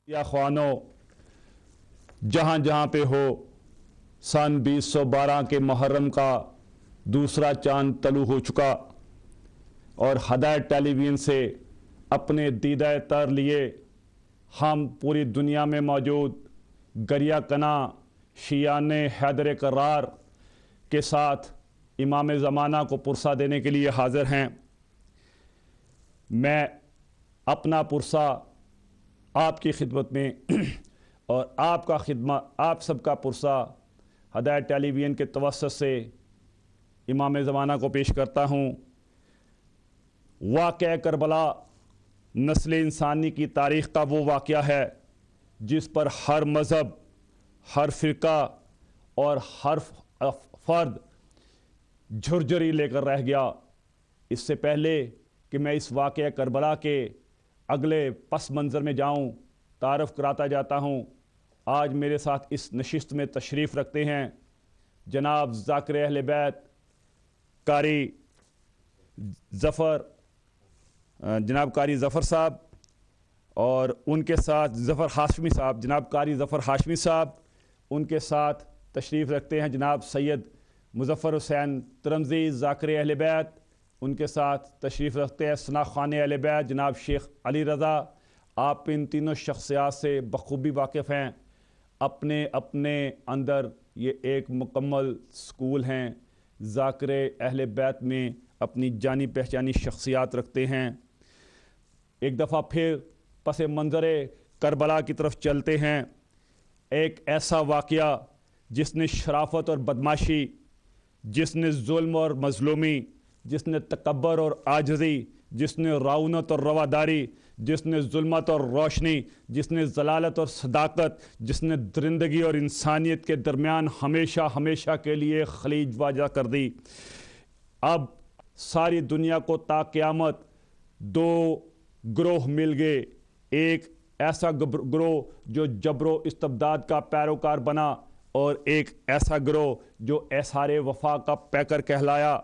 یا خوانو جہاں جہاں پہ ہو، سن 2012 کے محرم کا دوسرا چاند طلوع ہو چکا اور ہدایت ٹیلی ویژن سے اپنے دیدہ تر لیے ہم پوری دنیا میں موجود گریا کنا شیعان حیدر کرار کے ساتھ امام زمانہ کو پرسہ دینے کے لیے حاضر ہیں۔ میں اپنا پرسہ آپ کی خدمت میں اور آپ سب کا پرسہ ہدایت ٹیلی ویژن کے توسط سے امام زمانہ کو پیش کرتا ہوں۔ واقعہ کربلا نسل انسانی کی تاریخ کا وہ واقعہ ہے جس پر ہر مذہب، ہر فرقہ اور ہر فرد جھرجھری لے کر رہ گیا۔ اس سے پہلے کہ میں اس واقعہ کربلا کے اگلے پس منظر میں جاؤں، تعارف کراتا جاتا ہوں۔ آج میرے ساتھ اس نشست میں تشریف رکھتے ہیں جناب ذاکر اہل بیت قاری ظفر صاحب، اور ان کے ساتھ جناب قاری ظفر ہاشمی صاحب۔ ان کے ساتھ تشریف رکھتے ہیں جناب سید مظفر حسین ترمذی ذاکر اہل بیت۔ ان کے ساتھ تشریف رکھتے ہیں ثنا خوان اہل بیت جناب شیخ علی رضا۔ آپ ان تینوں شخصیات سے بخوبی واقف ہیں۔ اپنے اپنے اندر یہ ایک مکمل سکول ہیں۔ ذاکر اہل بیت میں اپنی جانی پہچانی شخصیات رکھتے ہیں۔ ایک دفعہ پھر پس منظر کربلا کی طرف چلتے ہیں۔ ایک ایسا واقعہ جس نے شرافت اور بدماشی، جس نے ظلم اور مظلومی، جس نے تکبر اور عاجزی، جس نے رعونت اور رواداری، جس نے ظلمت اور روشنی، جس نے ضلالت اور صداقت، جس نے درندگی اور انسانیت کے درمیان ہمیشہ ہمیشہ کے لیے خلیج واضح کر دی۔ اب ساری دنیا کو تا قیامت دو گروہ مل گئے۔ ایک ایسا گروہ جو جبر و استبداد کا پیروکار بنا، اور ایک ایسا گروہ جو احسار وفا کا پیکر کہلایا۔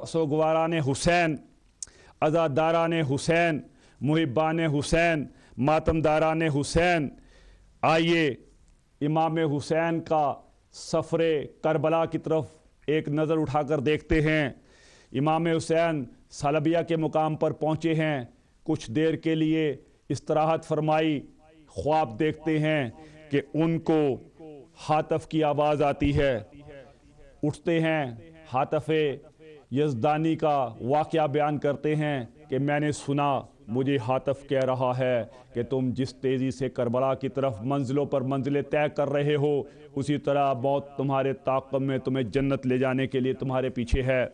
سوگواران حسین، عزاداران حسین، محبان حسین، ماتمداران حسین، آئیے امام حسین کا سفر کربلا کی طرف ایک نظر اٹھا کر دیکھتے ہیں۔ امام حسین صلبیہ کے مقام پر پہنچے ہیں۔ کچھ دیر کے لیے استراحت فرمائی۔ خواب دیکھتے ہیں کہ ان کو ہاتف کی آواز آتی ہے۔ اٹھتے ہیں، ہاتف یزدانی کا واقعہ بیان کرتے ہیں کہ میں نے سنا، مجھے ہاتف کہہ رہا ہے کہ تم جس تیزی سے کربلا کی طرف منزلوں پر منزلیں طے کر رہے ہو، اسی طرح موت تمہارے تعاقب میں تمہیں جنت لے جانے کے لیے تمہارے پیچھے ہے۔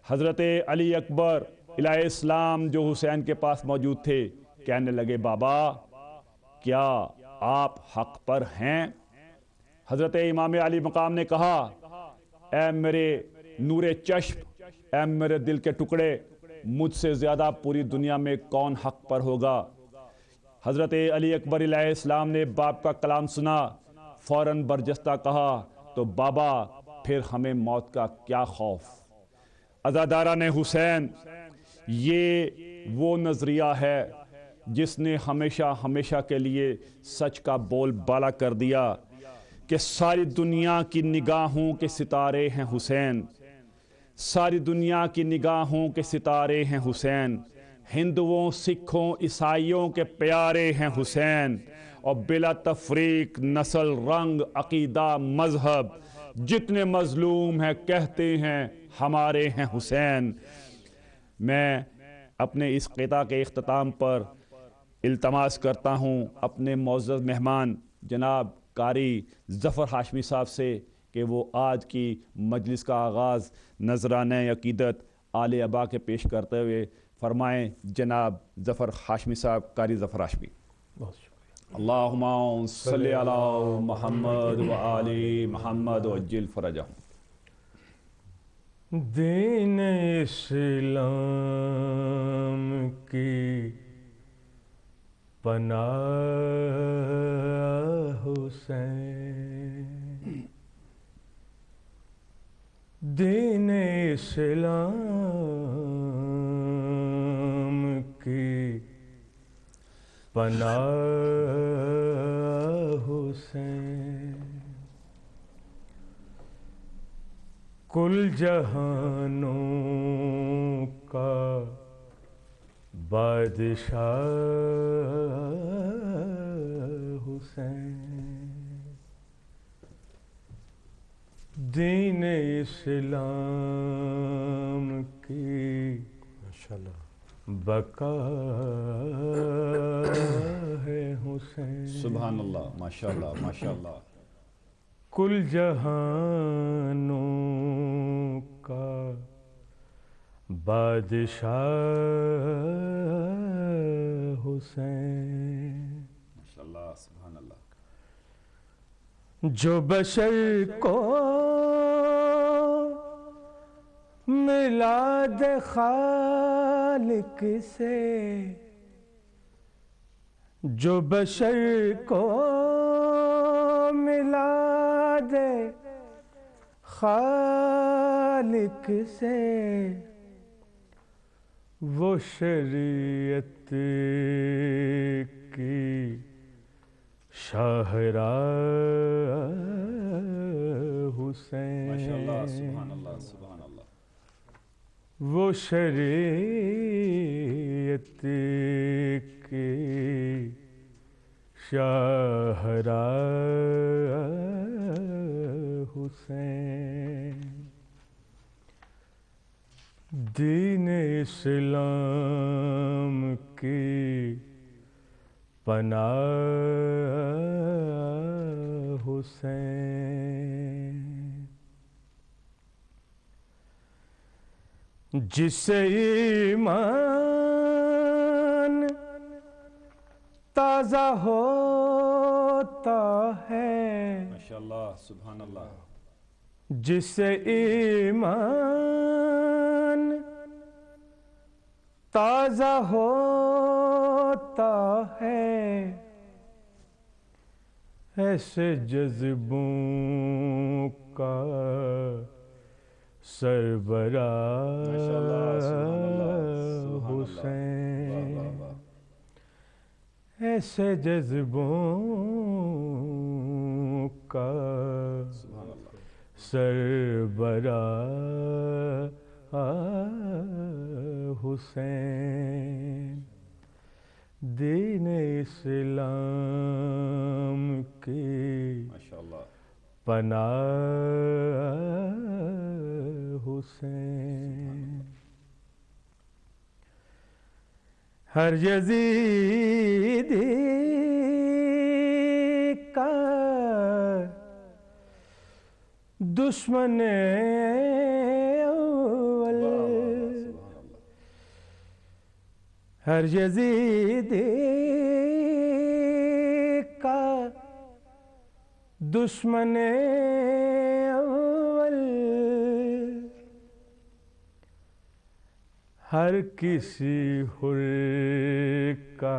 حضرت علی اکبر الہ اسلام جو حسین کے پاس موجود تھے کہنے لگے، بابا کیا آپ حق پر ہیں؟ حضرت امام علی مقام نے کہا، اے میرے نور چشم، اے میرے دل کے ٹکڑے، مجھ سے زیادہ پوری دنیا میں کون حق پر ہوگا؟ حضرت علی اکبر علیہ السلام نے باپ کا کلام سنا، فوراً برجستہ کہا، تو بابا پھر ہمیں موت کا کیا خوف؟ عزاداران حسین، یہ وہ نظریہ ہے جس نے ہمیشہ ہمیشہ کے لیے سچ کا بول بالا کر دیا کہ ساری دنیا کی نگاہوں کے ستارے ہیں حسین، ساری دنیا کی نگاہوں کے ستارے ہیں حسین، ہندوؤں، سکھوں، عیسائیوں کے پیارے ہیں حسین، اور بلا تفریق نسل، رنگ، عقیدہ، مذہب، جتنے مظلوم ہیں کہتے ہیں ہمارے ہیں حسین۔ میں اپنے اس قطعہ کے اختتام پر التماس کرتا ہوں اپنے معزز مہمان جناب قاری ظفر ہاشمی صاحب سے کہ وہ آج کی مجلس کا آغاز نذرانہ عقیدت آل ابا کے پیش کرتے ہوئے فرمائیں۔ جناب ظفر ہاشمی صاحب، قاری ظفر ہاشمی۔ بہت شکریہ۔ اللہم صلی علی محمد و آل محمد وعجل فرجہم۔ دین اسلام کی پناہ حسین، دین اسلام کی پناہ حسین کل جہانوں کا بادشاہ حسین دین اسلام کی ماشاءاللہ بقا ہے حسین سبحان اللہ ماشاءاللہ ماشاءاللہ کل جہانوں کا بادشاہ حسین ماشاءاللہ سبحان اللہ جو بشر کو میلاد خالق سے جو بشر کو میلاد خالق سے وہ شریعت کی شاہراہ حسین ماشاءاللہ سبحان اللہ سبحان اللہ وہ شریعت کی شاہراہ حسین دین اسلام کی پناہ حسین جس سے ایمان تازہ ہوتا ہے ماشاءاللہ سبحان اللہ جس سے ایمان تازہ ہوتا ہے ایسے جذبوں کا سربراہ ماشاءاللہ سبحان اللہ سبحان اللہ حسین واہ واہ واہ ایسے جذبوں کا سبحان اللہ سربراہ حسین دین اسلام کی ماشاءاللہ پناہ حسین ہر یزیدی کا دشمن اول سبحان اللہ ہر یزیدی کا دشمن اول ہر کسی حر کا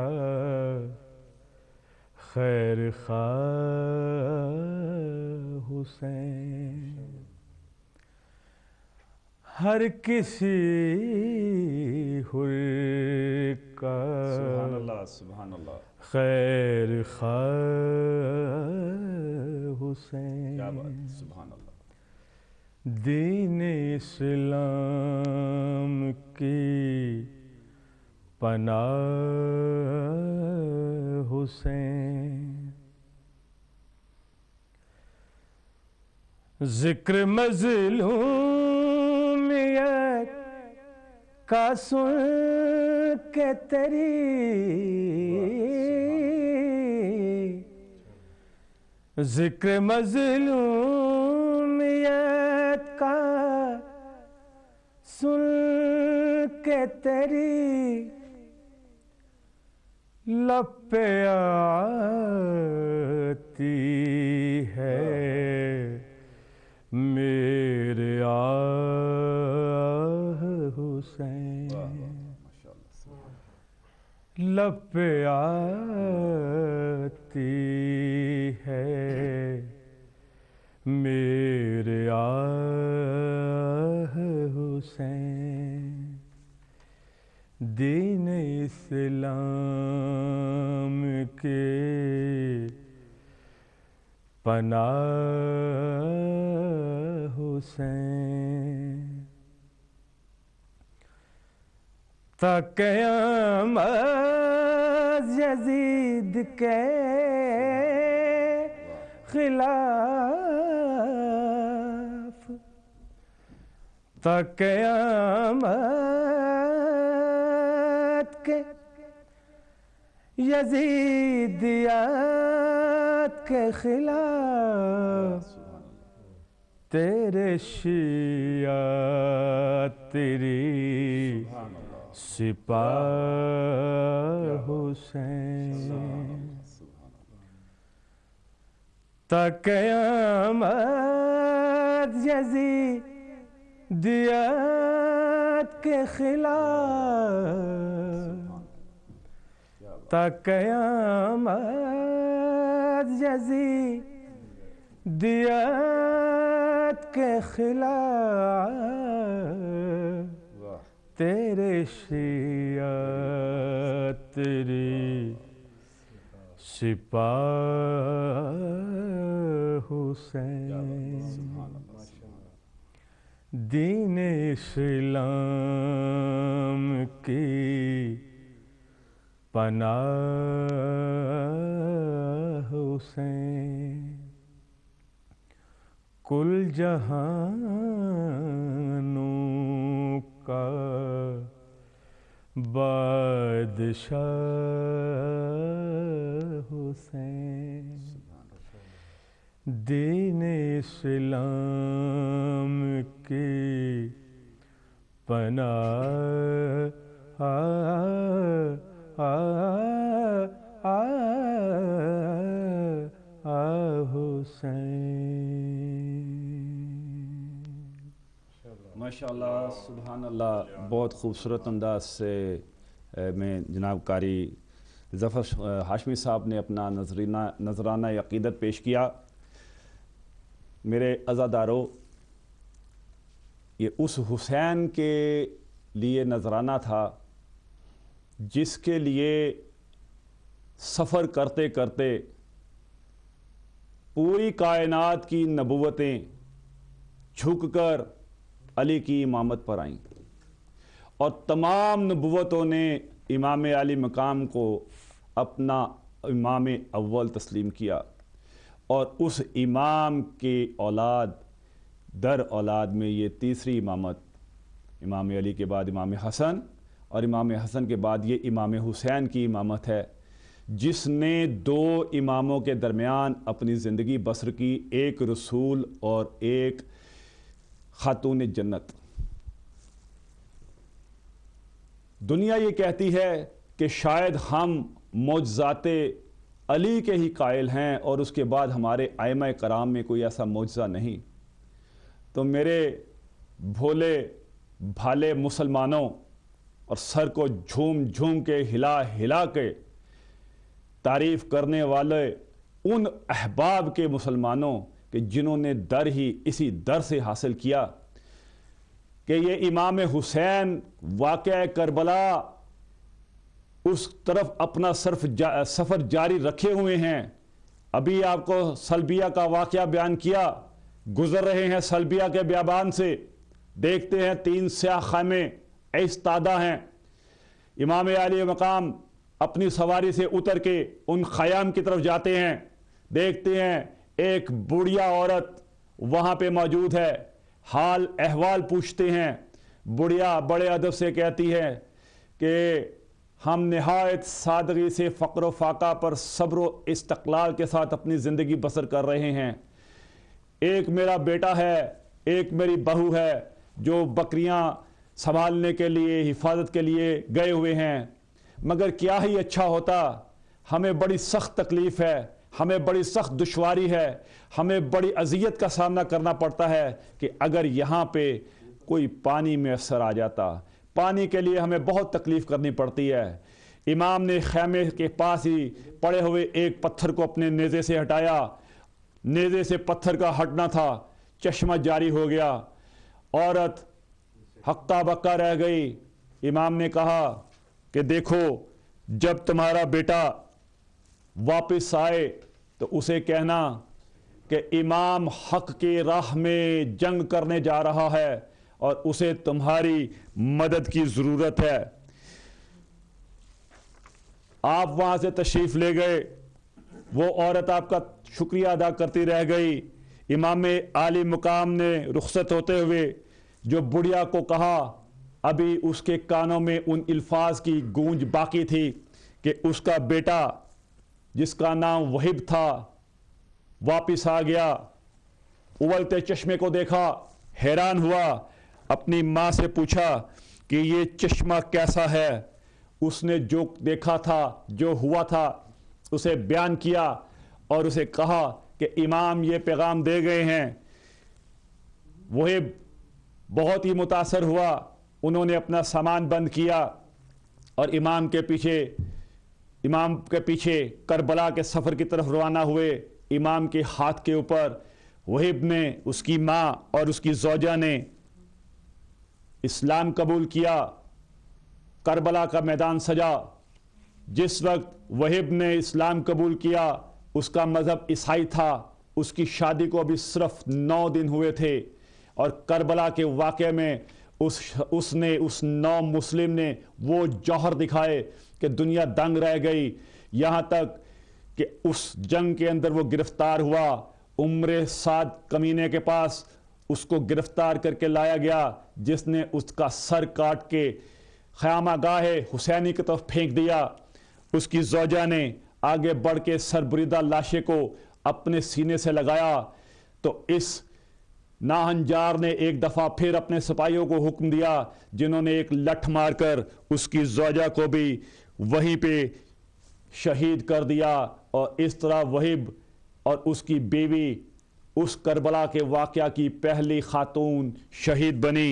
خیر خواہ حسین ہر کسی حر کا سبحان اللہ سبحان اللہ خیر خواہ حسین کیا بات سبحان اللہ دین اسلام کی پناہ حسین ذکر مظلومیت کا سن کے تیری ذکر مظلومیت کا سن کے تیری لب پہ آتی ہے میرے آہ حسین ماشاءاللہ لب پہ آتی ہے میرے آہ حسین دین اسلام کے پناہ حسین تا قیامت یزید کے خلاف تا قیامت کے یزیدیات کے خلاف تیرے شیعہ تیری سپاہ حسین تا قیامت یزیدیات کے خلاف تا قیامت یزیدیات کے خلاف تیرے شیعہ تیری سپاہ حسین دین اسلام کی پناہ حسین کل جہانوں کا بادشاہ حسین دین اسلام کی پناہ ماشاءاللہ سبحان اللہ، بہت خوبصورت انداز سے میں جناب قاری ظفر ہاشمی صاحب نے اپنا نذرانہ عقیدت پیش کیا۔ میرے عزادارو، یہ اس حسین کے لیے نذرانہ تھا جس کے لیے سفر کرتے کرتے پوری کائنات کی نبوتیں جھک کر علی کی امامت پر آئیں، اور تمام نبوتوں نے امام علی مقام کو اپنا امام اول تسلیم کیا، اور اس امام کی اولاد در اولاد میں یہ تیسری امامت، امام علی کے بعد امام حسن اور امام حسن کے بعد یہ امام حسین کی امامت ہے، جس نے دو اماموں کے درمیان اپنی زندگی بسر کی، ایک رسول اور ایک خاتون جنت۔ دنیا یہ کہتی ہے کہ شاید ہم معجزات علی کے ہی قائل ہیں اور اس کے بعد ہمارے ائمہ کرام میں کوئی ایسا معجزہ نہیں۔ تو میرے بھولے بھالے مسلمانوں اور سر کو جھوم جھوم کے ہلا ہلا کے تعریف کرنے والے ان احباب کے مسلمانوں کہ جنہوں نے در ہی اسی در سے حاصل کیا کہ یہ امام حسین واقعہ کربلا اس طرف اپنا سفر جاری رکھے ہوئے ہیں۔ ابھی آپ کو سلبیہ کا واقعہ بیان کیا، گزر رہے ہیں سلبیہ کے بیابان سے، دیکھتے ہیں 3 سیاہ خیمے ایستادہ ہیں، امام علی مقام اپنی سواری سے اتر کے ان خیام کی طرف جاتے ہیں، دیکھتے ہیں ایک بوڑھیا عورت وہاں پہ موجود ہے، حال احوال پوچھتے ہیں، بڑھیا بڑے ادب سے کہتی ہے کہ ہم نہایت سادگی سے فقر و فاقہ پر صبر و استقلال کے ساتھ اپنی زندگی بسر کر رہے ہیں۔ ایک میرا بیٹا ہے، ایک میری بہو ہے جو بکریاں سنبھالنے کے لیے، حفاظت کے لیے گئے ہوئے ہیں، مگر کیا ہی اچھا ہوتا، ہمیں بڑی سخت تکلیف ہے، ہمیں بڑی سخت دشواری ہے، ہمیں بڑی اذیت کا سامنا کرنا پڑتا ہے کہ اگر یہاں پہ کوئی پانی میسر آ جاتا، پانی کے لیے ہمیں بہت تکلیف کرنی پڑتی ہے۔ امام نے خیمے کے پاس ہی پڑے ہوئے ایک پتھر کو اپنے نیزے سے ہٹایا، نیزے سے پتھر کا ہٹنا تھا، چشمہ جاری ہو گیا، عورت ہکا بکا رہ گئی۔ امام نے کہا کہ دیکھو، جب تمہارا بیٹا واپس آئے تو اسے کہنا کہ امام حق کی راہ میں جنگ کرنے جا رہا ہے اور اسے تمہاری مدد کی ضرورت ہے۔ آپ وہاں سے تشریف لے گئے، وہ عورت آپ کا شکریہ ادا کرتی رہ گئی۔ امام عالی مقام نے رخصت ہوتے ہوئے جو بڑھیا کو کہا، ابھی اس کے کانوں میں ان الفاظ کی گونج باقی تھی کہ اس کا بیٹا جس کا نام وہب تھا واپس آ گیا۔ اولتے چشمے کو دیکھا، حیران ہوا، اپنی ماں سے پوچھا کہ یہ چشمہ کیسا ہے۔ اس نے جو دیکھا تھا، جو ہوا تھا، اسے بیان کیا اور اسے کہا کہ امام یہ پیغام دے گئے ہیں۔ وہب بہت ہی متاثر ہوا، انہوں نے اپنا سامان بند کیا اور امام کے پیچھے کربلا کے سفر کی طرف روانہ ہوئے۔ امام کے ہاتھ کے اوپر وہب نے، اس کی ماں اور اس کی زوجہ نے اسلام قبول کیا۔ کربلا کا میدان سجا۔ جس وقت وہب نے اسلام قبول کیا، اس کا مذہب عیسائی تھا، اس کی شادی کو ابھی صرف 9 دن ہوئے تھے، اور کربلا کے واقعے میں اس نو مسلم نے وہ جوہر دکھائے کہ دنیا دنگ رہ گئی۔ یہاں تک کہ اس جنگ کے اندر وہ گرفتار ہوا، عمر سعد کمینے کے پاس اس کو گرفتار کر کے لایا گیا، جس نے اس کا سر کاٹ کے خیمہ گاہ حسینی کی طرف پھینک دیا۔ اس کی زوجہ نے آگے بڑھ کے سربریدہ لاشے کو اپنے سینے سے لگایا تو اس ناہنجار نے ایک دفعہ پھر اپنے سپاہیوں کو حکم دیا، جنہوں نے ایک لٹھ مار کر اس کی زوجہ کو بھی وہیں پہ شہید کر دیا، اور اس طرح وہب اور اس کی بیوی اس کربلا کے واقعہ کی پہلی خاتون شہید بنی۔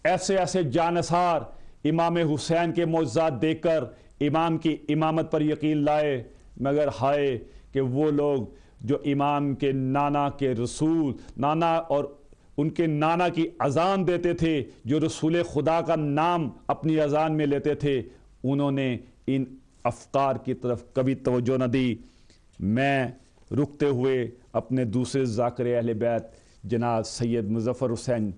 ایسے ایسے جانثار امام حسین کے معجزات دیکھ کر امام کی امامت پر یقین لائے، مگر ہائے کہ وہ لوگ جو امام کے نانا کے رسول، نانا اور ان کے نانا کی اذان دیتے تھے، جو رسول خدا کا نام اپنی اذان میں لیتے تھے، انہوں نے ان افکار کی طرف کبھی توجہ نہ دی۔ میں رکتے ہوئے اپنے دوسرے ذاکر اہل بیت جناب سید مظفر حسین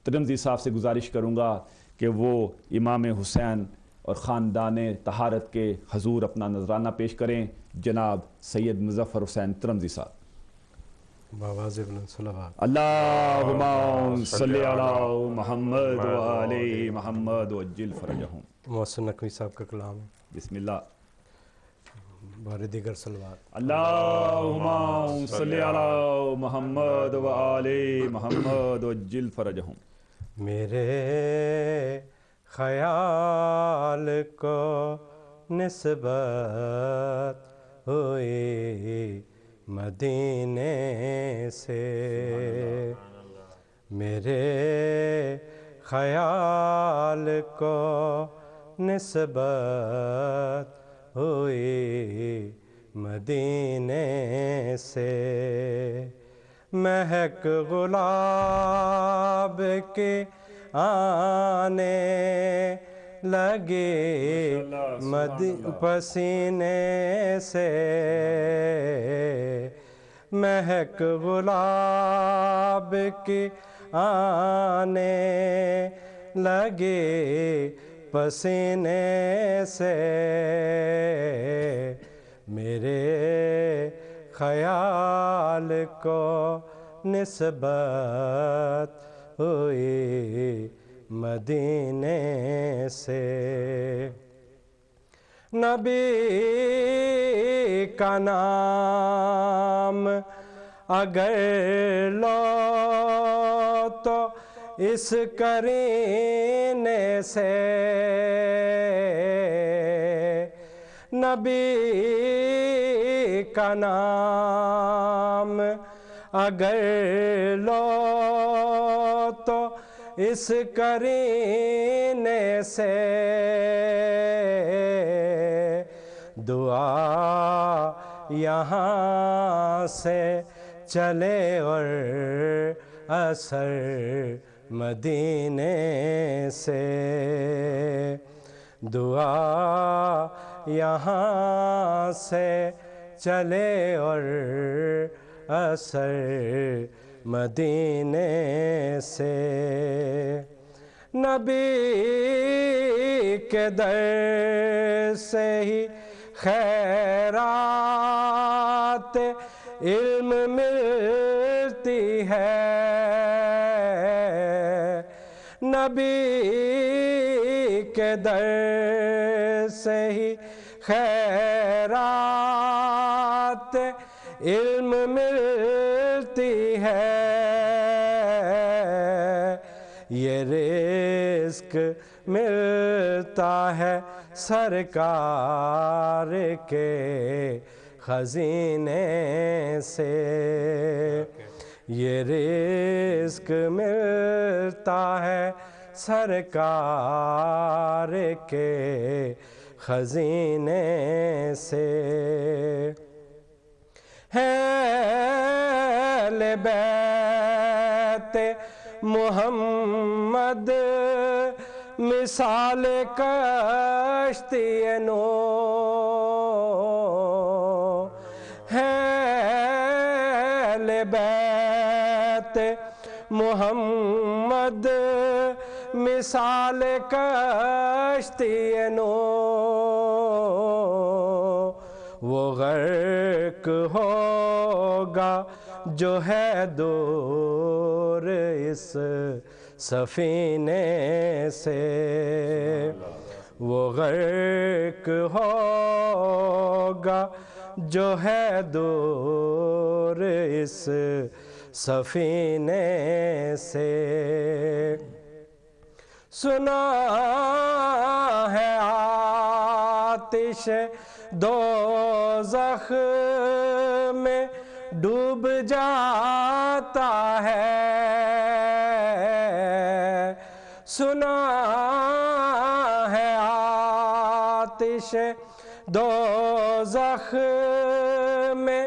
ترمذی صاحب سے گزارش کروں گا کہ وہ امام حسین اور خاندان طہارت کے حضور اپنا نذرانہ پیش کریں۔ جناب سید مظفر حسین ترمذی صاحب۔ بآواز بلند صلوات۔ اللہم صلی علی محمد و علی محمد وعجل فرجہم۔ محسن نقوی صاحب کا کلام ہے، بسم اللہ۔ بارے دیگر صلوات۔ اللہم صلی علی محمد و علی محمد وعجل فرجہم۔ میرے خیال کو نسبت ہوئی مدینے سے، میرے خیال کو نسبت ہوئی مدینے سے، مہک گلاب کے آنے لگے پسینے سے، مہک گلاب کے آنے لگے پسینے سے، میرے خیال کو نسبت ہوئی مدینے سے، نبی کا نام اگر لو تو اس قرینے سے، نبی کا نام اگر لو تو اس قرینے سے، دعا یہاں سے چلے اور اثر مدینے سے، دعا یہاں سے چلے اور اثر مدینے سے نبی کے در سے ہی خیرات علم ملتی ہے نبی کے در سے ہی خیرات علم ملتی ہے یہ رزق ملتا ہے سرکار کے خزینے سے یہ رزق ملتا ہے سرکار کے خزینے سے ہے اہل بیت محمد مثال کشتی نو ہے اہل بیت محمد مثال کشتی نو وہ غرق ہوگا جو ہے دور اس سفینے سے وہ غرق ہوگا جو ہے دور اس سفینے سے سنا ہے آتش دوزخ میں ڈوب جاتا ہے سنا ہے آتش دوزخ میں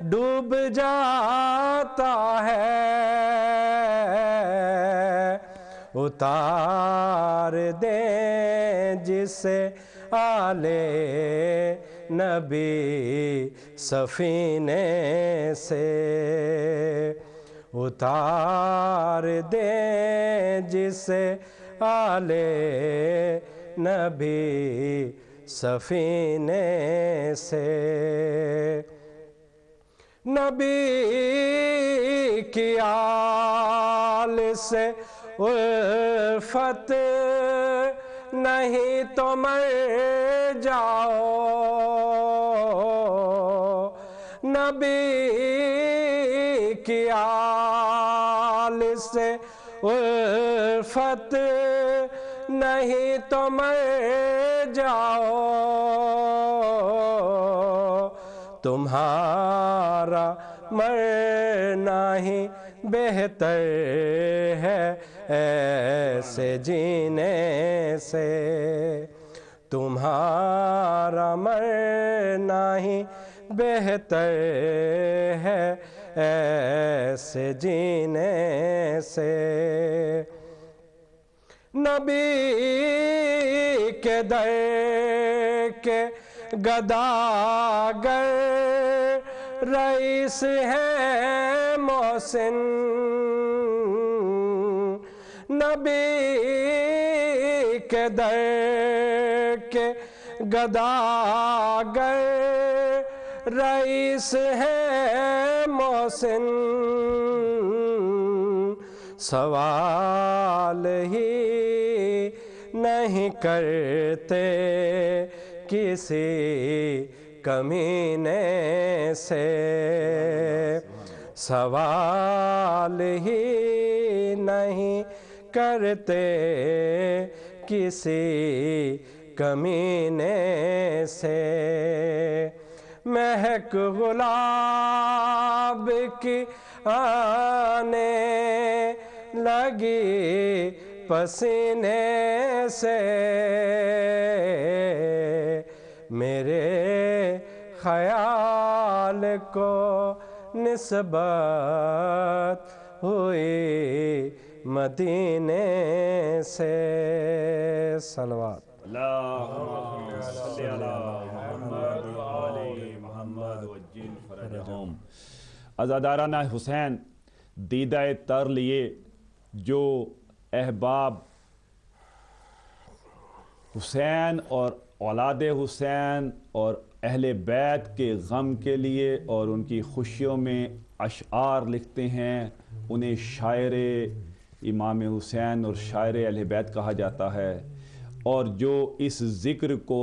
ڈوب جاتا ہے اتار دیں جسے آلے نبی سفینے سے اتار دیں جسے آلے نبی سفینے سے نبی کی آل سے الفت نہیں تو مر جاؤ نبی کی آل سے الفت نہیں تو مر جاؤ تمہارا مرنا ہی بہتر ہے ایسے جینے سے تمہارا مرنا ہی بہتر ہے ایسے جینے سے نبی کے در کے گداگر رئیس ہے محسن نبی کے در کے گداگر رئیس ہے محسن سوال ہی نہیں کرتے کسی کمینے سے سوال ہی نہیں کرتے کسی کمینے سے مہک گلاب کی آنے لگی پسینے سے میرے خیال کو نسبت ہوئی مدینے سے صلوات اللہم صلی علی محمد و علی محمد فرجہم۔ عزادارانہ حسین دیدہ تر لیے جو احباب حسین اور اولاد حسین اور اہل بیت کے غم کے لیے اور ان کی خوشیوں میں اشعار لکھتے ہیں، انہیں شاعر امام حسین اور شاعر اہل بیت کہا جاتا ہے۔ اور جو اس ذکر کو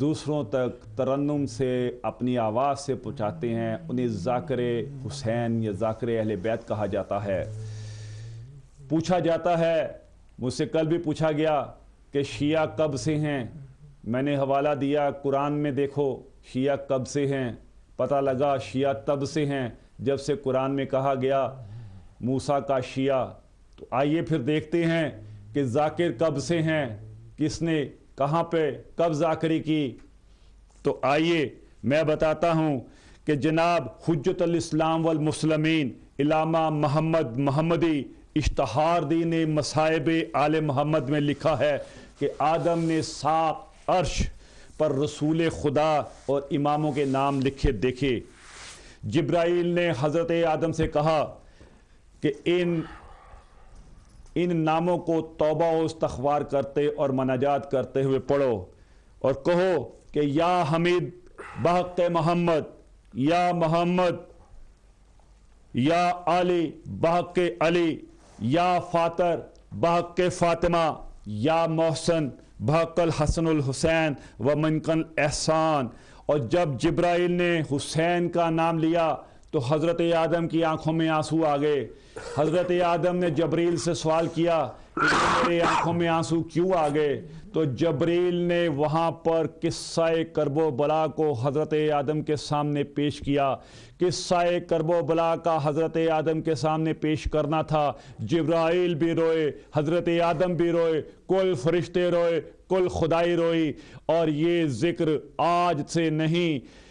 دوسروں تک ترنم سے اپنی آواز سے پہنچاتے ہیں، انہیں ذاکر حسین یا ذاکر اہل بیت کہا جاتا ہے۔ پوچھا جاتا ہے، مجھ سے کل بھی پوچھا گیا کہ شیعہ کب سے ہیں؟ میں نے حوالہ دیا قرآن میں دیکھو شیعہ کب سے ہیں، پتہ لگا شیعہ تب سے ہیں جب سے قرآن میں کہا گیا موسیٰ کا شیعہ۔ تو آئیے پھر دیکھتے ہیں کہ ذاکر کب سے ہیں، کس نے کہاں پہ کب ذاکری کی۔ تو آئیے میں بتاتا ہوں کہ جناب حجت الاسلام والمسلمین علامہ محمد محمدی اشتہار دین مصائب آل محمد میں لکھا ہے کہ آدم نے 7 عرش پر رسول خدا اور اماموں کے نام لکھے دیکھے۔ جبرائیل نے حضرت آدم سے کہا کہ ان ناموں کو توبہ و استغفار کرتے اور مناجات کرتے ہوئے پڑھو اور کہو کہ یا حمید بحق محمد، یا محمد، یا علی بحق علی، یا فاطر بحق فاطمہ، یا محسن بحق الحسن الحسین و منکن احسان۔ اور جب جبرائیل نے حسین کا نام لیا تو حضرت آدم کی آنکھوں میں آنسو آ گئے۔ حضرت آدم نے جبرائیل سے سوال کیا کہ میرے آنکھوں میں آنسو کیوں آ گئے؟ تو جبرائیل نے وہاں پر قصہ کرب و بلا کو حضرت آدم کے سامنے پیش کیا۔ قصہ کرب و بلا کا حضرت آدم کے سامنے پیش کرنا تھا۔ جبرائیل بھی روئے، حضرت آدم بھی روئے، کل فرشتے روئے، کل خدائی روئی۔ اور یہ ذکر آج سے نہیں،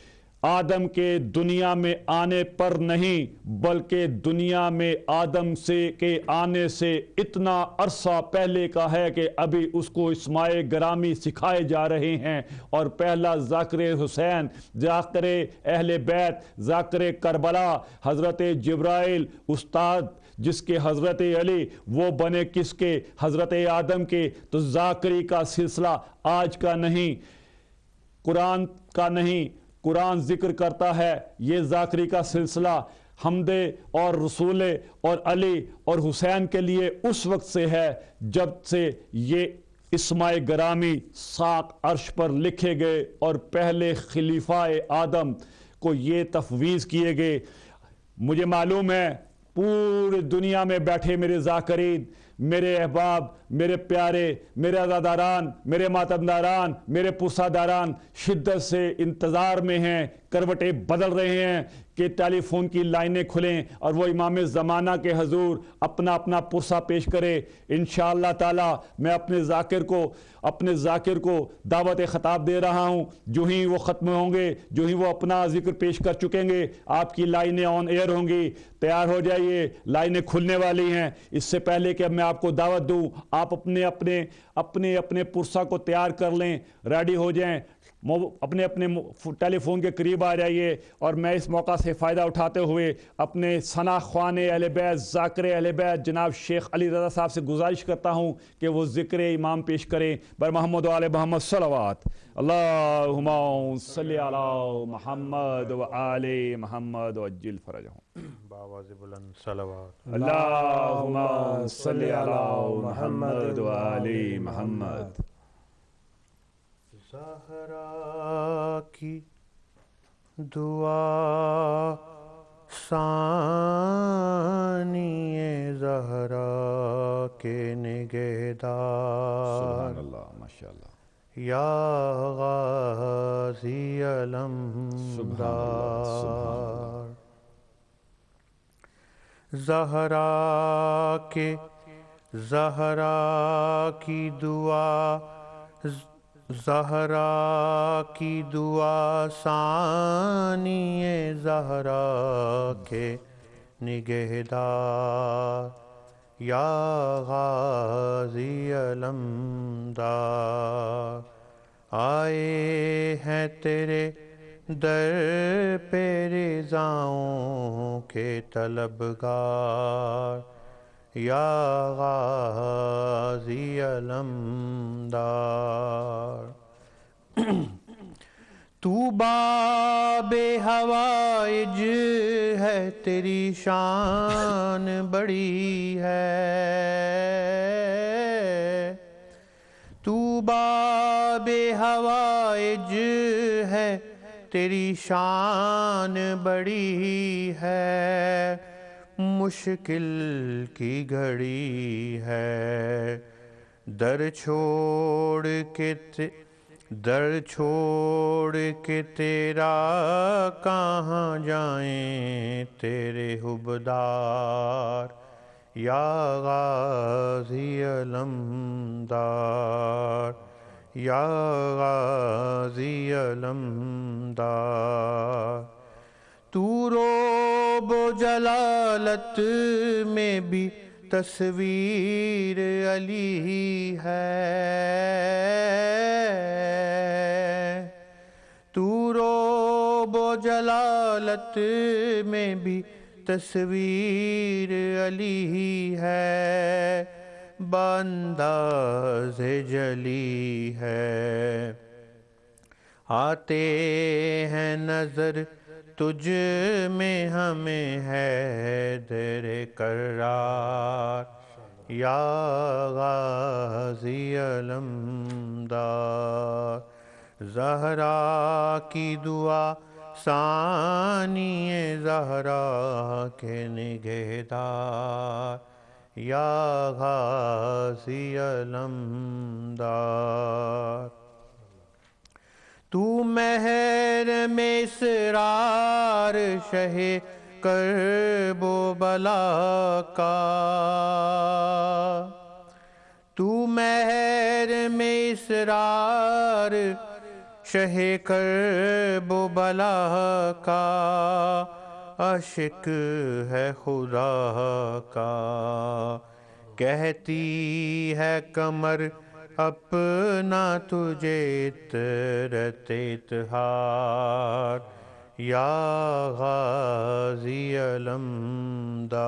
آدم کے دنیا میں آنے پر نہیں، بلکہ دنیا میں آدم کے آنے سے اتنا عرصہ پہلے کا ہے کہ ابھی اس کو اسماء گرامی سکھائے جا رہے ہیں۔ اور پہلا ذاکر حسین، ذاکر اہل بیت، ذاکر کربلا حضرت جبرائیل استاد جس کے حضرت علی وہ بنے کس کے؟ حضرت آدم کے۔ تو ذاکری کا سلسلہ آج کا نہیں، قرآن کا نہیں، قرآن ذکر کرتا ہے یہ ذاکری کا سلسلہ حمد اور رسول اور علی اور حسین کے لیے اس وقت سے ہے جب سے یہ اسماء گرامی 7 عرش پر لکھے گئے اور پہلے خلیفہ آدم کو یہ تفویض کیے گئے۔ مجھے معلوم ہے پوری دنیا میں بیٹھے میرے ذاکرین، میرے احباب، میرے پیارے، میرے عزاداران، میرے ماتمداران، میرے پرساداران شدت سے انتظار میں ہیں، کروٹیں بدل رہے ہیں کہ ٹیلی فون کی لائنیں کھلیں اور وہ امام زمانہ کے حضور اپنا اپنا پرسہ پیش کرے۔ انشاءاللہ تعالی میں اپنے ذاکر کو دعوت خطاب دے رہا ہوں۔ جو ہی وہ ختم ہوں گے، جو ہی وہ اپنا ذکر پیش کر چکیں گے، آپ کی لائنیں آن ایئر ہوں گی۔ تیار ہو جائیے، لائنیں کھلنے والی ہیں۔ اس سے پہلے کہ میں آپ کو دعوت دوں، آپ اپنے پرسہ کو تیار کر لیں، ریڈی ہو جائیں، اپنے ٹیلی فون کے قریب آ جائیے۔ اور میں اس موقع سے فائدہ اٹھاتے ہوئے اپنے ثنا خوان اہل بیت، ذاکر اہل بیت جناب شیخ علی رضا صاحب سے گزارش کرتا ہوں کہ وہ ذکر امام پیش کریں۔ بر محمد و آل محمد صلوات، اللہم صلی علی محمد و آل محمد وعجل فرجہم۔ بآواز بلند صلوات۔ اللہم صلی علی محمد و آل محمد۔ زہرا کی دعا ثانی زہرا کے نگہدار، سبحان اللہ، ماشاءاللہ، یا غازی سبحان علمدار۔ زہرا کی دعا، زہرا کی دعا ثانی زہرا کے نگہدار، یا غازی علمدار۔ آئے ہیں تیرے در پہ رضاؤں کے طلبگار یا غازی علمدار تو باب حوائج ہے تیری شان بڑی ہے تو باب حوائج ہے تیری شان بڑی ہے مشکل کی گھڑی ہے در چھوڑ کے تیرا کہاں جائیں تیرے حبدار یا غازی علمدار یا غازی علمدار تو روب و جلالت میں بھی تصویر علی ہے تو روب و جلالت میں بھی تصویر علی ہے بانداز جلی ہے آتے ہیں نظر تجھ میں ہمیں حیدر کرار یا غازی علمدار زہرا کی دعا ثانی زہرا کے نگہدار یا غازی علمدار تو محرم اسرار شہ کرب و بلا کا تو محرم اسرار شہ کرب و بلا کا عاشق ہے خدا کا کہتی ہے کمر اپنا تجھے عطرت اطہار یا غازی علمدار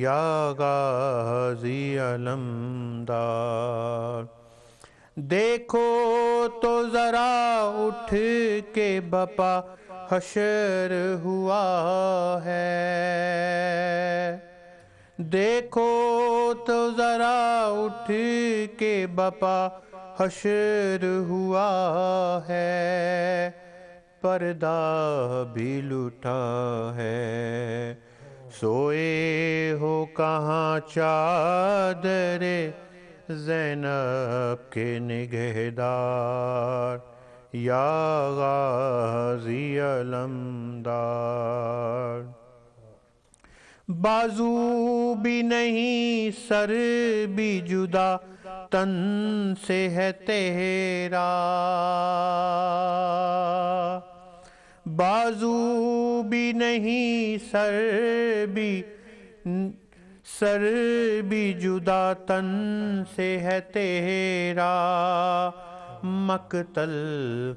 یا غازی علمدار دیکھو تو ذرا اٹھ کے بپا حشر ہوا ہے دیکھو تو ذرا اٹھ کے بپا حشر ہوا ہے پردہ بھی لٹا ہے سوئے ہو کہاں چادر زینب کے نگہدار یا غازی علمدار بازو بھی نہیں سر بھی جدا تن سے ہے تیرا بازو بھی نہیں سر بھی جدا تن سے ہے تیرا مقتل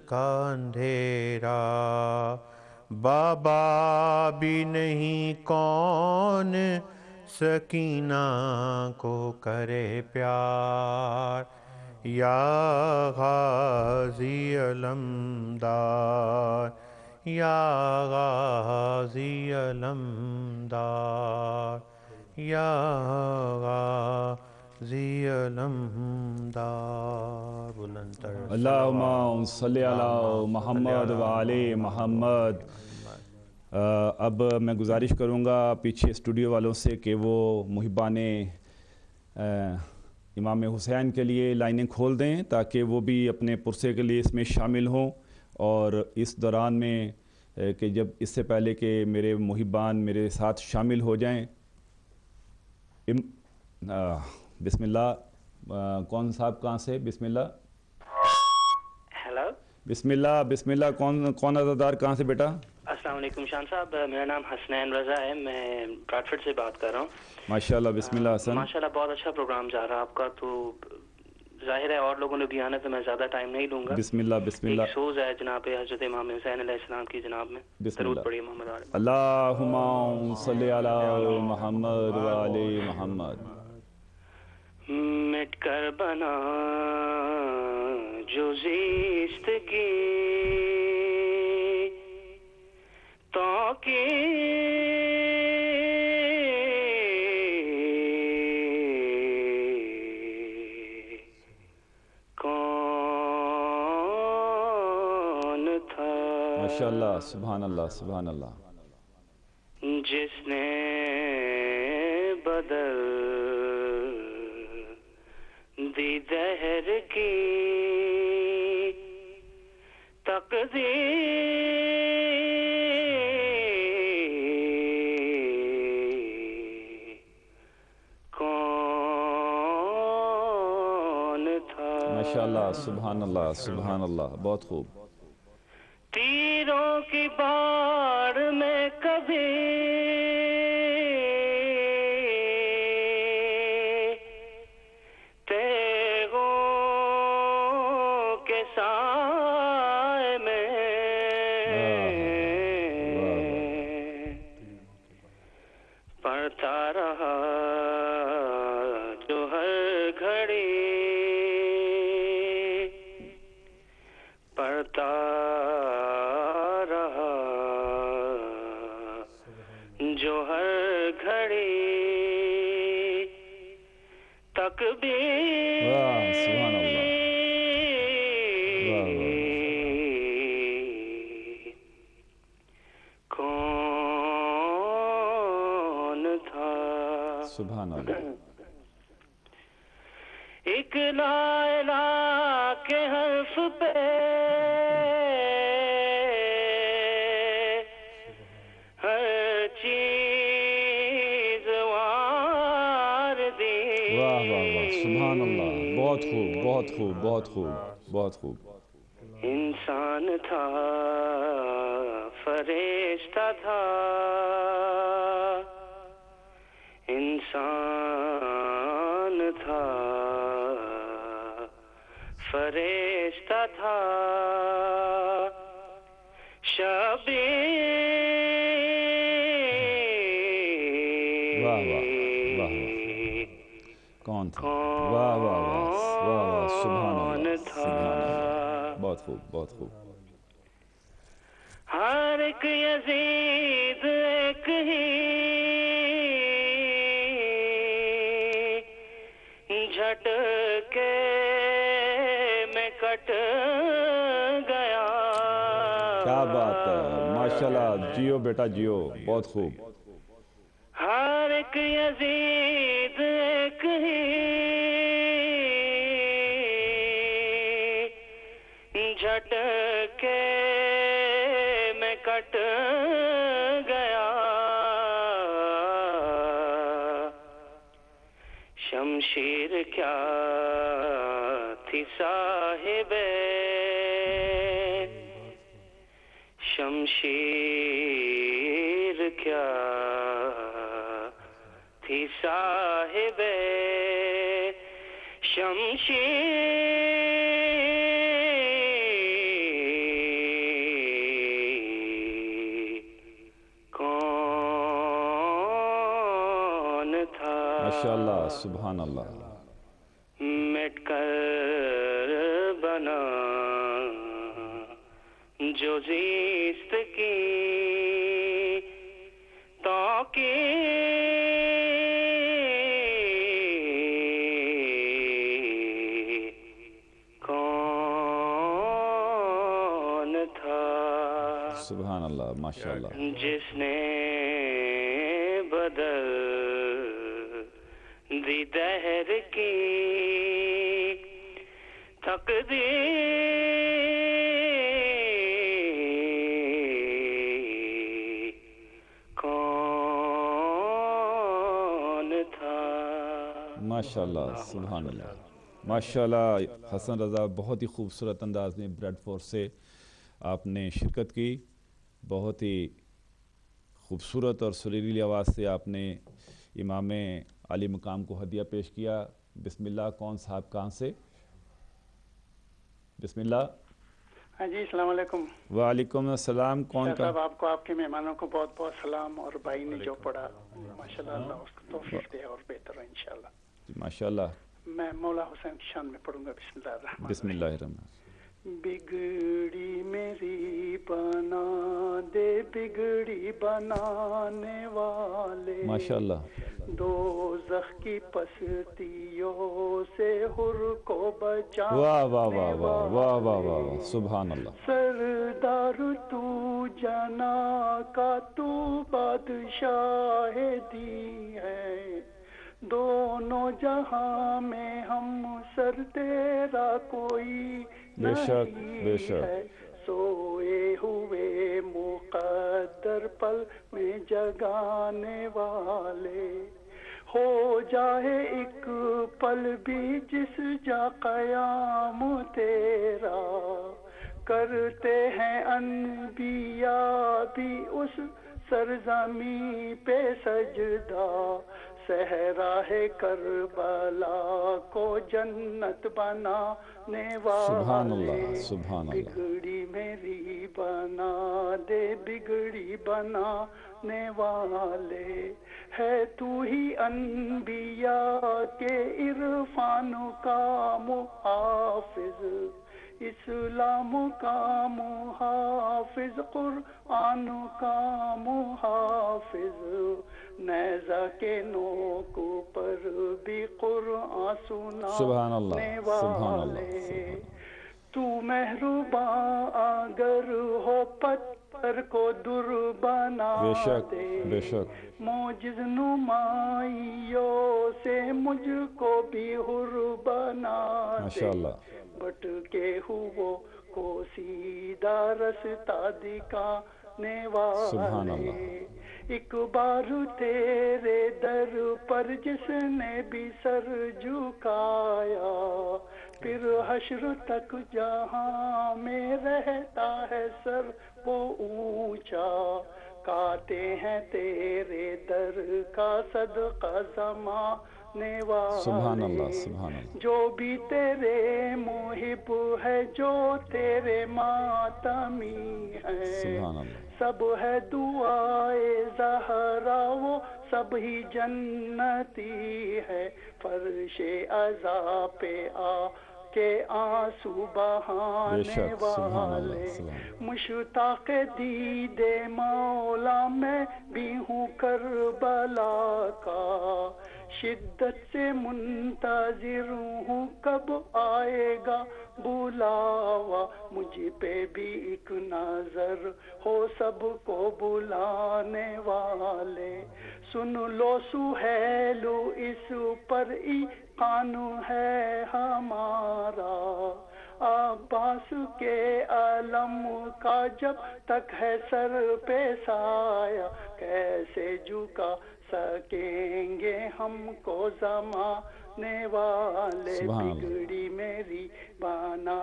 کا اندھیرا بابا بھی نہیں کون سکینہ کو کرے پیار یا غازی علمدار یا غازی علمدار یا غازی علمدار بلندر اللہم صلی علی محمد وآل محمد. اب میں گزارش کروں گا پیچھے اسٹوڈیو والوں سے کہ وہ محبان امام حسین کے لیے لائنیں کھول دیں تاکہ وہ بھی اپنے پرسے کے لیے اس میں شامل ہوں. اور اس دوران میں کہ جب اس سے پہلے کہ میرے محبان میرے ساتھ شامل ہو جائیں بسم اللہ. کون صاحب کہاں سے؟ بسم اللہ. ہیلو بسم اللہ. کون عزادار کہاں سے بیٹا؟ السلام علیکم شان صاحب، میرا نام حسنین رضا ہے، میں براڈفورڈ سے بات کر رہا ہوں. ماشاءاللہ. بسم اللہ حسن. ماشاءاللہ بہت اچھا پروگرام جا رہا ہے آپ کا. تو ظاہر ہے اور لوگوں نے بھی آنا تو میں زیادہ ٹائم نہیں لوں گا. بسم اللہ بسم ایک اللہ سوز ہے جناب حضرت امام حسین علیہ السلام کی جناب میں. بسم درود اللہ. پڑھیے محمد آل. اللہم صلی علی محمد و آل محمد. مٹ کر بنا جو زیست کی تو کی کون تھا ماشاءاللہ سبحان اللہ سبحان اللہ. جس نے بدل دی دہر کی تقدیر کون تھا ماشاءاللہ سبحان اللہ سبحان اللہ. بہت خوب. تیروں کی باڑ میں کبھی تیغوں کے سائے میں پڑھتا رہا جو ہر گھڑی پڑھتا رہا جو ہر گھڑی تکبیر واہ سبحان اللہ. واہ واہ. کون تھا سبحان اللہ. ایک لا الہ کے حرف پہ ہر چیز وار دی. واہ واہ واہ سبحان اللہ. بہت خوب بہت خوب بہت خوب بہت خوب. انسان تھا فرشتہ تھا انسان تھا فرشتہ تھا شبیر واہ واہ واہ واہ. کون تھا؟ واہ واہ واہ واہ واہ سبحان اللہ سبحان اللہ. بہت خوب بہت خوب. ہر ایک یزید ایک ہی جھٹکے میں کٹ گیا. کیا بات ہے ماشاءاللہ. جیو بیٹا جیو. بہت خوب. ہر ایک یزید ایک ہی جھٹکے میں کٹ گیا. شمشیر کیا تھی صاحب شمشیر کیا تھی صاحب شمشیر کون تھا ماشاءاللہ سبحان اللہ. مٹ کر بنا جو زیست کی تو کی کون تھا سبحان اللہ ماشاءاللہ. جس نے بدل دی دہر کی تقدیر کون تھا. ماشاءاللہ سبحان اللہ. ماشاءاللہ حسن رضا بہت ہی خوبصورت انداز میں بریڈ فورس سے آپ نے شرکت کی. بہت ہی خوبصورت اور سریلی آواز سے آپ نے امام عالی مقام کو ہدیہ پیش کیا. بسم اللہ. کون صاحب کہاں سے؟ بسم اللہ. ہاں جی السلام علیکم. وعلیکم السلام. کون شاہ کا؟ صاحب آپ کو آپ کے مہمانوں کو بہت بہت سلام, اور بھائی نے جو پڑھا ماشاءاللہ اللہ اس کو توفیق دے اور بہتر ہو انشاءاللہ. ماشاء اللہ. میں مولا حسین کی شان میں پڑھوں گا. بسم اللہ الرحمن بسم اللہ الرحمن الرحیم. بگڑی میری بنا دے بگڑی بنانے والے, ماشاء اللہ. دوزخ کی پستیوں سے حر کو واہ واہ بچانے واہ واہ واہ واہ واہ واہ. والے, سبحان اللہ. سردار تو جنا کا تو بادشاہ دی ہے, دونوں جہاں میں ہم سر تیرا کوئی بے شک بے نہیں شک. ہے, سوئے ہوئے مقدر پل میں جگانے والے, ہو جائے ایک پل بھی جس جا قیام تیرا, کرتے ہیں انبیاء بھی اس سرزمین پہ سجدہ, صحرا ہے کربلا کو جنت بنانے سبحان اللہ والے, سبحان اللہ. بگڑی میری بنا دے بگڑی بنانے والے, ہے تو ہی انبیاء کے عرفان کا محافظ, اسلام کا محافظ, قرآن کا محافظ, نیزہ کے نوک پر بھی قرآن سبحان اللہ سنانے سبحان اللہ والے, تو مہرباں اگر ہو پتھر کو در بنا بے شک دے, بے شک. موجز نمائیوں سے مجھ کو بھی حر بنا دے, ماشاء اللہ. بھٹکے ہوئے کو سیدھا رستہ دکھانے سبحان والے, اللہ. ایک بار تیرے در پر جس نے بھی سر جھکایا, پھر حشر تک جہاں میں رہتا ہے سر وہ اونچا, کاتے ہیں تیرے در کا صدقہ زمانے سبحان اللہ والے, سبحان اللہ. جو بھی تیرے محب ہے جو تیرے ماتمی ہے, سبحان اللہ. سب ہے دعائے زہرا وہ سب ہی جنتی ہے, فرش عزا پہ آ کے آنسو بے بہانے شک. سبحان اللہ والے, سبحان اللہ. مشتاق دید مولا میں بھی ہوں کربلا کا, شدت سے منتظر ہوں کب آئے گا بلاوا, مجھ پہ بھی ایک نظر ہو سب کو بلانے والے, سن لو سہیلو اس پر ایقان ہے ہمارا, عباس کے علم کا جب تک ہے سر پہ سایہ, کیسے جھکا سکیں گے ہم کو زمانے والے, سبحان اللہ. بگڑی میری بنا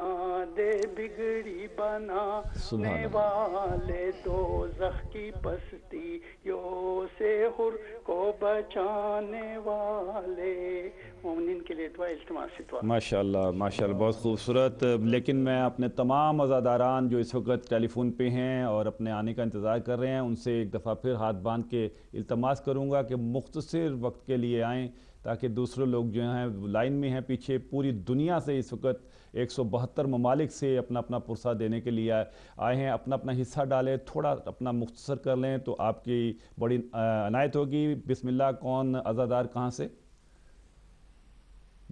دے بگڑی بنانے سبحان اللہ. والے, دوزخ کی پستیوں سے حر کو بچانے والے. مومنین کے لیے دعا التماس سے دعا. ماشاء اللہ ماشاء اللہ بہت خوبصورت. لیکن میں اپنے تمام عزاداران جو اس وقت ٹیلی فون پہ ہیں اور اپنے آنے کا انتظار کر رہے ہیں, ان سے ایک دفعہ پھر ہاتھ باندھ کے التماس کروں گا کہ مختصر وقت کے لیے آئیں, تاکہ دوسرے لوگ جو ہیں لائن میں ہیں پیچھے, پوری دنیا سے اس وقت 172 ممالک سے اپنا اپنا پرسہ دینے کے لیے آئے ہیں, اپنا اپنا حصہ ڈالیں, تھوڑا اپنا مختصر کر لیں تو آپ کی بڑی عنایت ہوگی. بسم اللہ. کون عزادار کہاں سے؟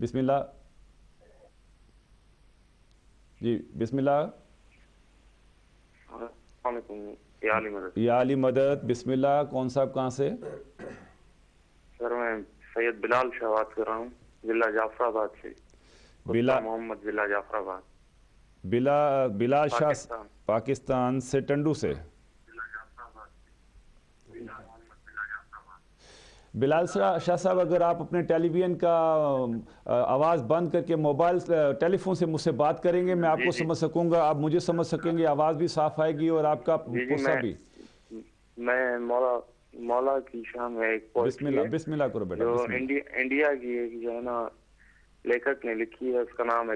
بسم اللہ جی. بسم اللہ. السلام علیکم. یا علی مدد. یا علی مدد. بسم اللہ. کون صاحب کہاں سے؟ سر میں سید بلال شاہ بات کر رہا ہوں, ضلع جعفر آباد سے. بلال محمد ضلع جعفر آباد. بلال شاہ پاکستان سے, ٹنڈو سے. بلال شاہ صاحب, اگر آپ اپنے ٹیلی ویژن کا آواز بند کر کے موبائل ٹیلی فون سے مجھ سے بات کریں گے, میں آپ کو سمجھ سکوں گا, آپ مجھے سمجھ سکیں گے, آواز بھی صاف آئے گی اور آپ کا پرسہ بھی. میں مولا کی شان میں ایک بسم اللہ کرو بیٹا. جو انڈیا کی ایک جو ہے نا لیکھک نے لکھی ہے, اس کا نام ہے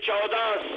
14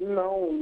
9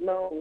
9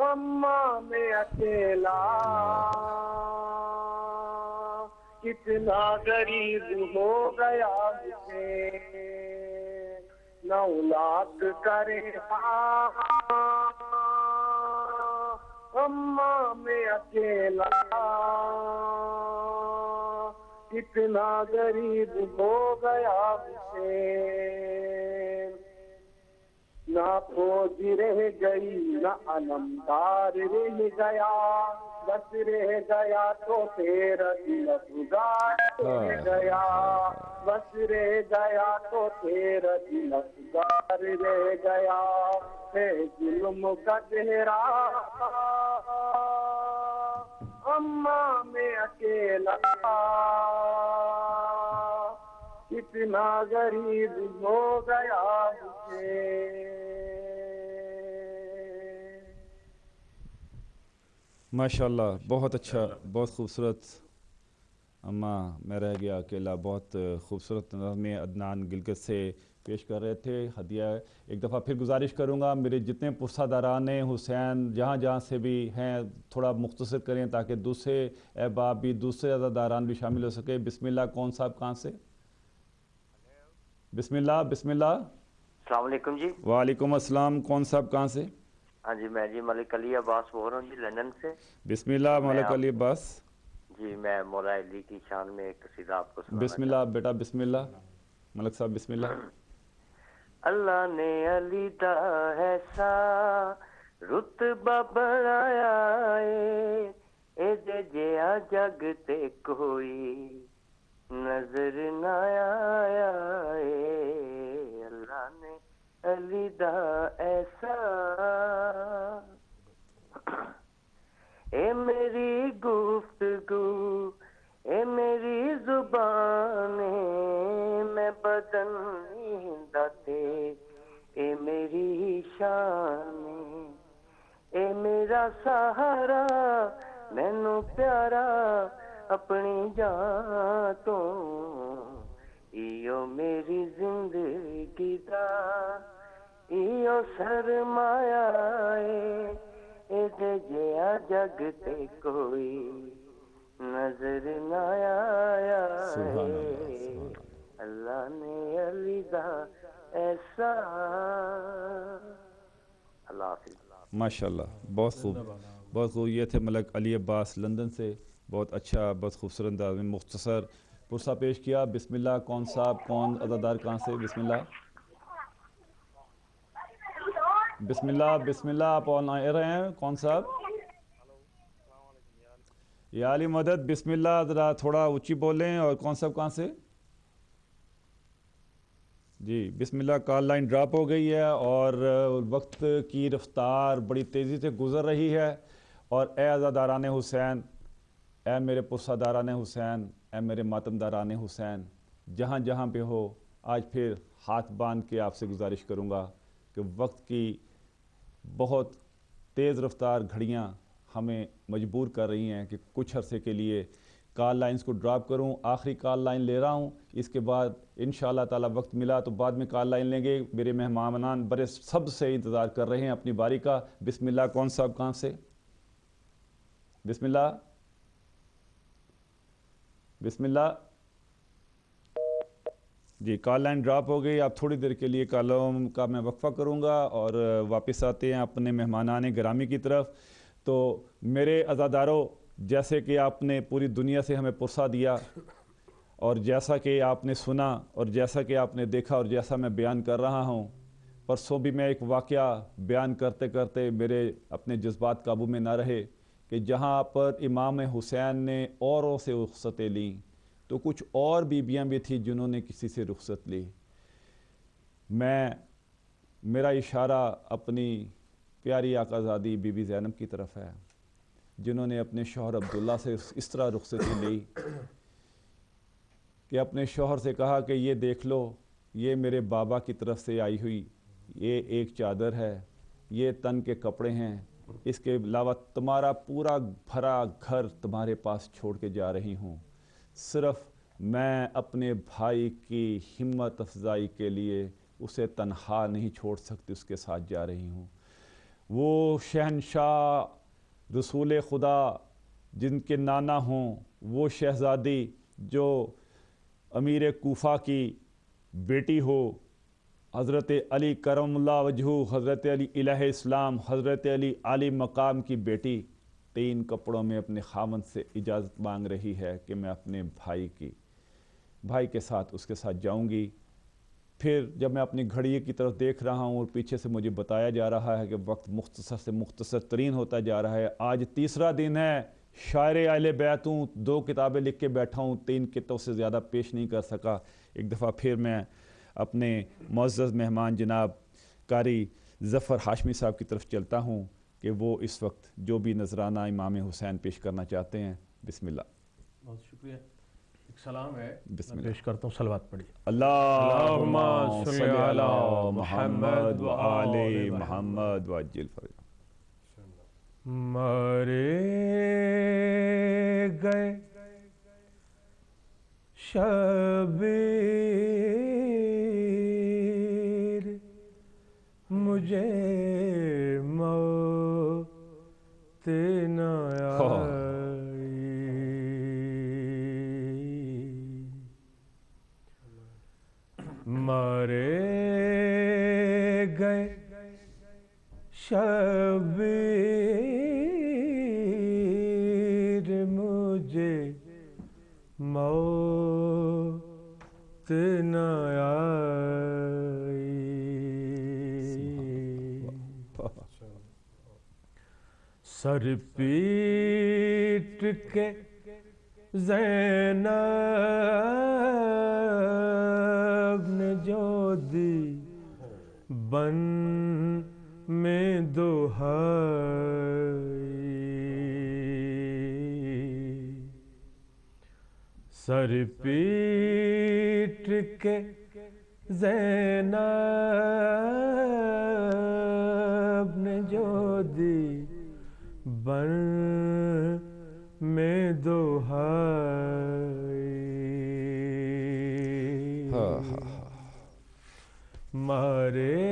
اماں میں اکیلا کتنا غریب ہو گیا مجھے نہ اولاد کرے اماں میں اکیلا کتنا غریب ہو گیا مجھے نہ فوج رہ گئی نہ علمدار رہ گیا بس رہ گیا تو تیرا دل افزار رہ گیا بس رہ گیا تو تیرا دل افزار رہ گیا ہے ظلم کا چہرہ اماں میں اکیلا کتنا غریب ہو گیا مجھے ماشاءاللہ بہت اچھا بہت خوبصورت اماں میں رہ گیا اکیلا بہت خوبصورت نظم عدنان گلگت سے پیش کر رہے تھے ہدیہ ایک دفعہ پھر گزارش کروں گا میرے جتنے پرساداران حسین جہاں جہاں سے بھی ہیں تھوڑا مختصر کریں تاکہ دوسرے احباب بھی دوسرے عزاداران بھی شامل ہو سکے بسم اللہ کون صاحب کہاں سے بسم اللہ السلام علیکم جی وعلیکم السلام کون صاحب کہاں سے ہاں جی میں جی ملک علی عباس بول رہا ہوں جی لندن سے بسم اللہ ملک علی عباس جی میں مولا علی کی شان میں ایک قصیدہ آپ کو سنانا بسم اللہ بیٹا بسم اللہ ملک صاحب بسم اللہ اللہ نے علی دا ایسا رتبہ بڑھایا اے دے جیا جگ تے کوئی نظر نہ آیا اللہ نے علی دا ایسا اے میری گفتگو اے میری زبان میں بدن داتے اے میری شان اے میرا سہارا مینوں پیارا اپنی جان تو ایو میری زندگی دا ایو سرمایا اے دے جیا جگ تے کوئی نظر نہ آیا اللہ نے علی دا ایسا اللہ حافظ ماشاءاللہ بہت خوب یہ تھے ملک علی عباس لندن سے بہت اچھا بہت خوبصورت انداز میں مختصر پرسہ پیش کیا بسم اللہ کون صاحب کون عزادار کہاں سے بسم اللہ آپ آن آ رہے ہیں کون صاحب یا علی مدد بسم اللہ ذرا تھوڑا اونچی بولیں اور کون صاحب کہاں سے جی بسم اللہ کال لائن ڈراپ ہو گئی ہے اور وقت کی رفتار بڑی تیزی سے گزر رہی ہے اور اے عزاداران حسین اے میرے پرساداران حسین اے میرے ماتمداران حسین جہاں جہاں پہ ہو آج پھر ہاتھ باندھ کے آپ سے گزارش کروں گا کہ وقت کی بہت تیز رفتار گھڑیاں ہمیں مجبور کر رہی ہیں کہ کچھ عرصے کے لیے کال لائنز کو ڈراپ کروں آخری کال لائن لے رہا ہوں اس کے بعد انشاءاللہ تعالی وقت ملا تو بعد میں کال لائن لیں گے میرے مہمانان بڑے سب سے انتظار کر رہے ہیں اپنی باری کا بسم اللہ کون صاحب کہاں سے بسم اللہ جی کال لائن ڈراپ ہو گئی آپ تھوڑی دیر کے لیے کالوں کا میں وقفہ کروں گا اور واپس آتے ہیں اپنے مہمانان گرامی کی طرف تو میرے عزاداروں جیسے کہ آپ نے پوری دنیا سے ہمیں پرسہ دیا اور جیسا کہ آپ نے سنا اور جیسا کہ آپ نے دیکھا اور جیسا میں بیان کر رہا ہوں پرسوں بھی میں ایک واقعہ بیان کرتے کرتے میرے اپنے جذبات قابو میں نہ رہے کہ جہاں پر امام حسین نے اوروں سے رخصتیں لیں تو کچھ اور بیویاں بھی تھیں جنہوں نے کسی سے رخصت لی میرا اشارہ اپنی پیاری آقازادی بی بی زینب کی طرف ہے جنہوں نے اپنے شوہر عبداللہ سے اس طرح رخصتی لی کہ اپنے شوہر سے کہا کہ یہ دیکھ لو یہ میرے بابا کی طرف سے آئی ہوئی یہ ایک چادر ہے یہ تن کے کپڑے ہیں اس کے علاوہ تمہارا پورا بھرا گھر تمہارے پاس چھوڑ کے جا رہی ہوں صرف میں اپنے بھائی کی ہمت افزائی کے لیے اسے تنہا نہیں چھوڑ سکتی اس کے ساتھ جا رہی ہوں وہ شہنشاہ رسول خدا جن کے نانا ہوں، وہ شہزادی جو امیر کوفہ کی بیٹی ہو، حضرت علی کرم اللہ وجہہ، حضرت علی الہ اسلام، حضرت علی عالی مقام کی بیٹی 3 کپڑوں میں اپنے خاوند سے اجازت مانگ رہی ہے کہ میں اپنے بھائی کے ساتھ اس کے ساتھ جاؤں گی۔ پھر جب میں اپنی گھڑی کی طرف دیکھ رہا ہوں اور پیچھے سے مجھے بتایا جا رہا ہے کہ وقت مختصر سے مختصر ترین ہوتا جا رہا ہے، آج تیسرا دن ہے، شاعر اہل بیت ہوں، 2 کتابیں لکھ کے بیٹھا ہوں، 3 کتوں سے زیادہ پیش نہیں کر سکا۔ ایک دفعہ پھر میں اپنے معزز مہمان جناب قاری ظفر ہاشمی صاحب کی طرف چلتا ہوں کہ وہ اس وقت جو بھی نذرانہ امام حسین پیش کرنا چاہتے ہیں۔ بسم اللہ۔ بہت شکریہ۔ ایک سلام ہے، بسم میں اللہ۔ پیش کرتا ہوں، صلوات پڑھیے۔ اللہم صلی علی محمد و آل محمد وعجل فرجہ۔ مارے گئے شبیر مجھے موت نہ آئی، مارے گئے شبیر مجھے موت نہ آئی، سر پیٹ کے زینب نے جو دی بن میں دہائی، سر پیٹ کے زینب نے جو دی بن میں دہائی، مارے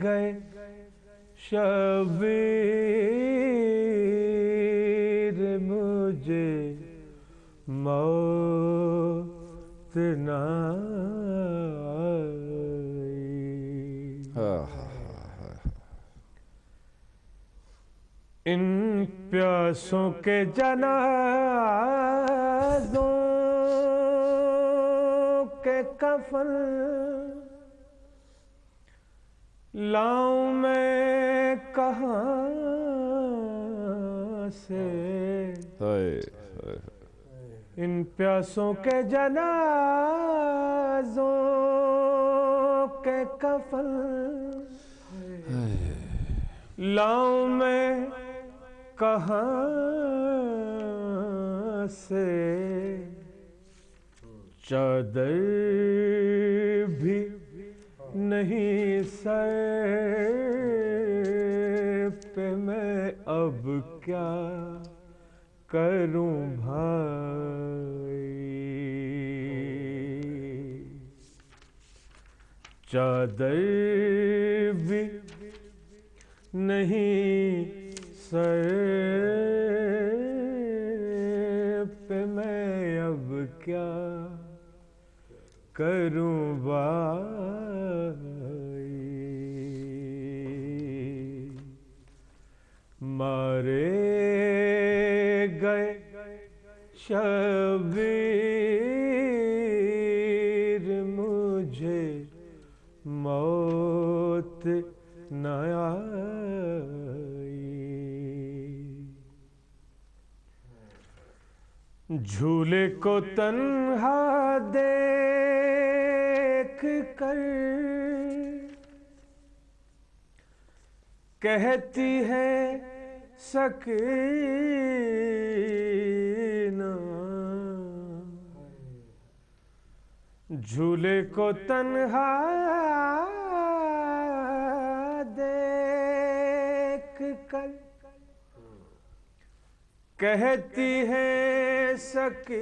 گئے شبیر مجھے موت نہ آئی، ان پیاسوں کے جنازوں کے کفن لاؤں میں کہاں سے، ان پیاسوں کے جنازوں کے کفن لاؤں میں کہاں سے، چادر بھی نہیں سر پہ، میں اب کیا کروں بھائی، چادر بھی نہیں سر پہ، میں اب کیا کروں بھائی، مارے گئے شبیر مجھے موت نہ آئی، جھولے کو تنہا دیکھ کر کہتی ہے سکینہ، جھولے کو تنہا دیکھ کر کہتی ہے سکینہ،